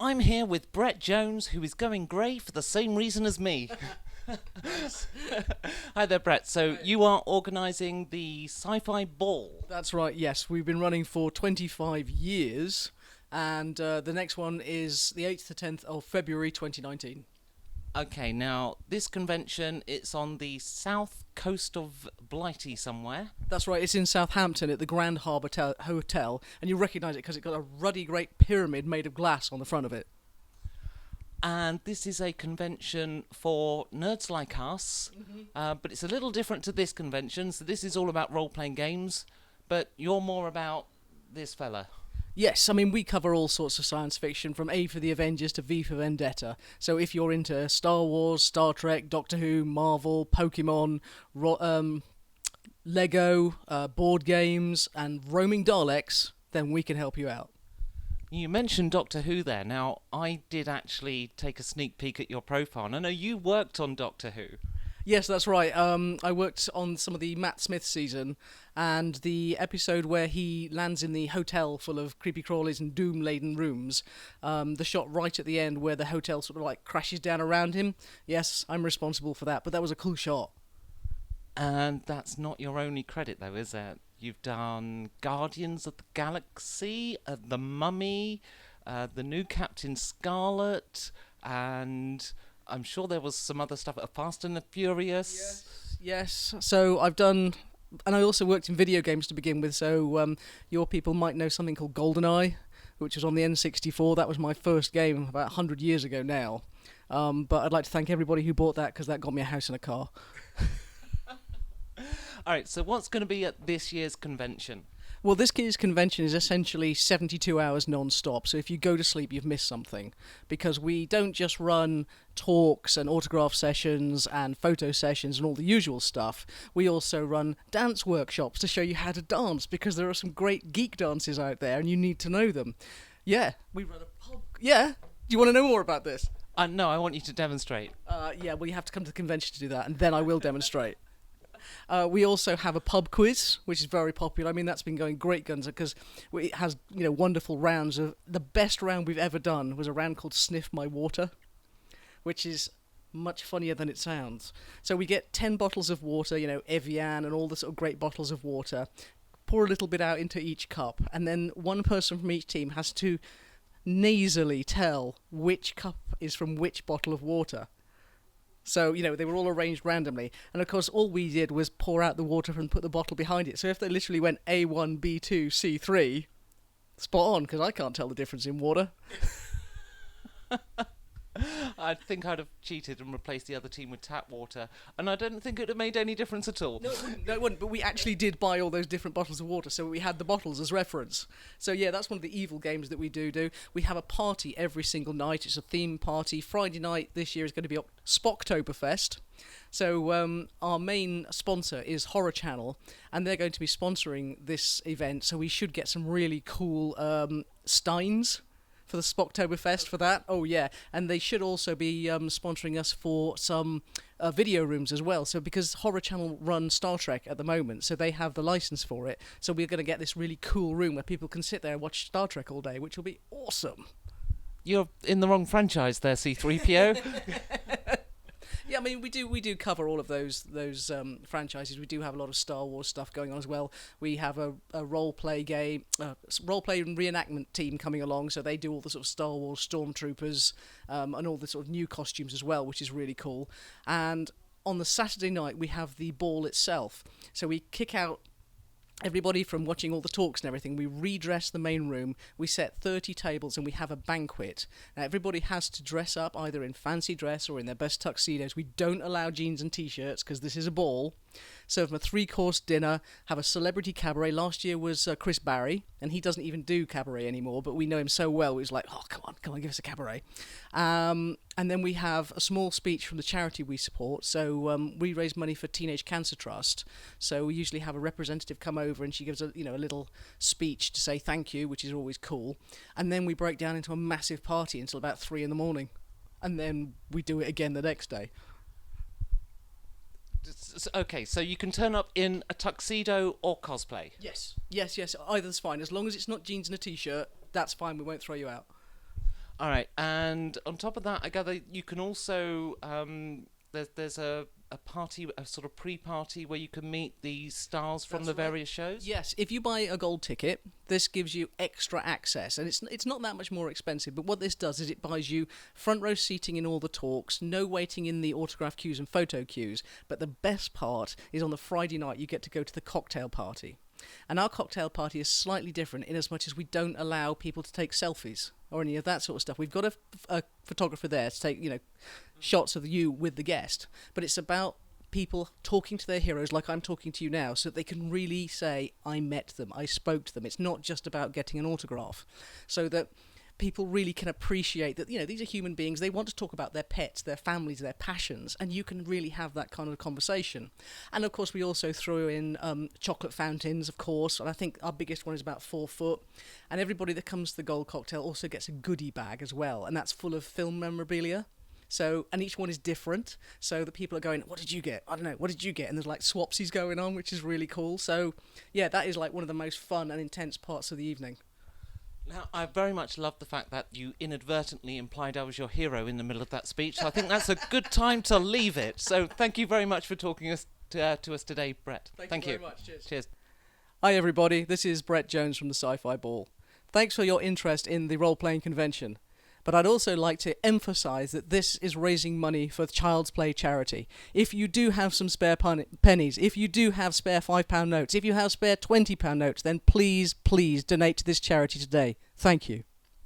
I'm here with Brett Jones, who is going grey for the same reason as me. Hi there, Brett. So you are organising the SciFi Ball. That's right, yes. We've been running for 25 years, and the next one is the 8th to 10th of February 2019. Okay, now, this convention, it's on the south coast of Blighty somewhere. That's right, it's in Southampton at the Grand Harbour Hotel, and you recognise it because it's got a ruddy great pyramid made of glass on the front of it. And this is a convention for nerds like us, but it's a little different to this convention. So this is all about role-playing games, but you're more about this fella. Yes, I mean, we cover all sorts of science fiction, from A for the Avengers to V for Vendetta. So if you're into Star Wars, Star Trek, Doctor Who, Marvel, Pokemon, Lego, board games, and roaming Daleks, then we can help you out. You mentioned Doctor Who there. Now, I did actually take a sneak peek at your profile, and I know you worked on Doctor Who. Yes, that's right. I worked on some of the Matt Smith season, and the episode where he lands in the hotel full of creepy crawlies and doom-laden rooms, the shot right at the end where the hotel sort of like crashes down around him. Yes, I'm responsible for that, but that was a cool shot. And that's not your only credit, though, is it? You've done Guardians of the Galaxy, The Mummy, the new Captain Scarlet, and I'm sure there was some other stuff, Fast and the Furious. Yes. So I've done, and I also worked in video games to begin with, so your people might know something called GoldenEye, which was on the N64. That was my first game about 100 years ago now. But I'd like to thank everybody who bought that, because that got me a house and a car. All right, so what's going to be at this year's convention? Well, this year's convention is essentially 72 hours non-stop, so if you go to sleep, you've missed something. Because we don't just run talks and autograph sessions and photo sessions and all the usual stuff. We also run dance workshops to show you how to dance, because there are some great geek dances out there and you need to know them. Yeah, we run a pub. Yeah? Do you want to know more about this? No, I want you to demonstrate. Yeah, well, you have to come to the convention to do that, and then I will demonstrate. We also have a pub quiz, which is very popular. I mean, that's been going great guns because it has, wonderful rounds. The best round we've ever done was a round called Sniff My Water, which is much funnier than it sounds. So we get 10 bottles of water, Evian and all the sort of great bottles of water, pour a little bit out into each cup, and then one person from each team has to nasally tell which cup is from which bottle of water. So, they were all arranged randomly. And, of course, all we did was pour out the water and put the bottle behind it. So if they literally went A1, B2, C3, spot on, because I can't tell the difference in water. I think I'd have cheated and replaced the other team with tap water, and I don't think it would have made any difference at all. No, it wouldn't, but we actually did buy all those different bottles of water, so we had the bottles as reference. So yeah, that's one of the evil games that we do. We have a party every single night. It's a theme party. Friday night this year is going to be Spocktoberfest. So our main sponsor is Horror Channel, and they're going to be sponsoring this event, so we should get some really cool steins for the Spocktoberfest for that. Oh yeah, and they should also be sponsoring us for some video rooms as well. So because Horror Channel run Star Trek at the moment, so they have the license for it. So we're going to get this really cool room where people can sit there and watch Star Trek all day, which will be awesome. You're in the wrong franchise there, C-3PO. Yeah, I mean, we do cover all of those franchises. We do have a lot of Star Wars stuff going on as well. We have a role-play game, role-play and reenactment team coming along, so they do all the sort of Star Wars stormtroopers and all the sort of new costumes as well, which is really cool. And on the Saturday night, we have the ball itself. So we kick out everybody from watching all the talks and everything. We redress the main room, we set 30 tables, and we have a banquet. Now, everybody has to dress up either in fancy dress or in their best tuxedos. We don't allow jeans and t-shirts because this is a ball. Serve them a 3-course dinner, have a celebrity cabaret. Last year was Chris Barry, and he doesn't even do cabaret anymore, but we know him so well, it was like, oh, come on, give us a cabaret. And then we have a small speech from the charity we support. So we raise money for Teenage Cancer Trust. So we usually have a representative come over, and she gives a little speech to say thank you, which is always cool. And then we break down into a massive party until about 3 a.m, and then we do it again the next day. Okay, so you can turn up in a tuxedo or cosplay? Yes. Either's fine. As long as it's not jeans and a t-shirt, that's fine. We won't throw you out. All right, and on top of that, I gather you can also there's a party, a sort of pre-party where you can meet the stars from That's the right. various shows. Yes, if you buy a gold ticket, this gives you extra access, and it's not that much more expensive. But what this does is it buys you front row seating in all the talks, no waiting in the autograph queues and photo queues. But the best part is on the Friday night you get to go to the cocktail party. And our cocktail party is slightly different in as much as we don't allow people to take selfies or any of that sort of stuff. We've got a photographer there to take, shots of you with the guest, but it's about people talking to their heroes like I'm talking to you now, so that they can really say, I met them, I spoke to them. It's not just about getting an autograph, so that people really can appreciate that, these are human beings. They want to talk about their pets, their families, their passions, and you can really have that kind of conversation. And of course we also throw in chocolate fountains, of course, and I think our biggest one is about 4 foot, and everybody that comes to the gold cocktail also gets a goodie bag as well, and that's full of film memorabilia. So, and each one is different, so the people are going, what did you get? I don't know, what did you get? And there's like swapsies going on, which is really cool. So yeah, that is like one of the most fun and intense parts of the evening. Now, I very much love the fact that you inadvertently implied I was your hero in the middle of that speech, so I think that's a good time to leave it. So thank you very much for talking to us today, Brett. Thank you very much. Cheers. Cheers. Hi everybody, this is Brett Jones from the SciFi Ball. Thanks for your interest in the role-playing convention. But I'd also like to emphasise that this is raising money for Child's Play charity. If you do have some spare pennies, if you do have spare £5 notes, if you have spare £20 notes, then please donate to this charity today. Thank you.